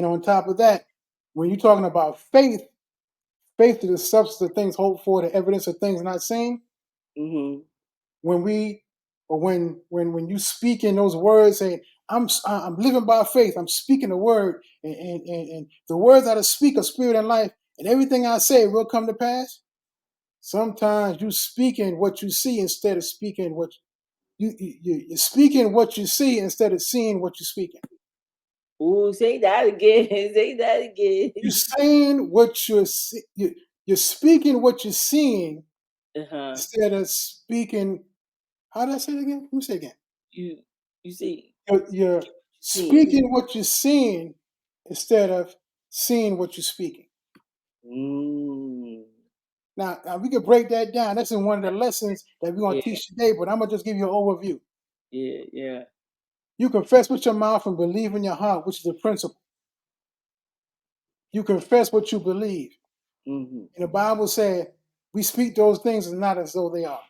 And on top of that, when you're talking about faith, faith is the substance of things hoped for, the evidence of things not seen. Mm-hmm. When we or when you speak in those words, saying, I'm living by faith, I'm speaking the word, and the words that I speak are spirit and life, and everything I say will come to pass. Sometimes you speaking what you see instead of speaking what you're speaking what you see instead of seeing what you're speaking. Ooh, say that again. Say that again. You're saying what you're speaking what you're seeing Uh-huh. instead of speaking. How did I say it again? Let me say it again. You you see You're seeing. speaking what you're seeing instead of seeing what you're speaking. Mm. Now we could break that down. That's in one of the lessons that we're going Yeah, to teach today, but I'm going to just give you an overview. yeah, yeah. You confess with your mouth and believe in your heart, which is the principle. You confess what you believe. Mm-hmm. And the Bible said, we speak those things as not as though they are.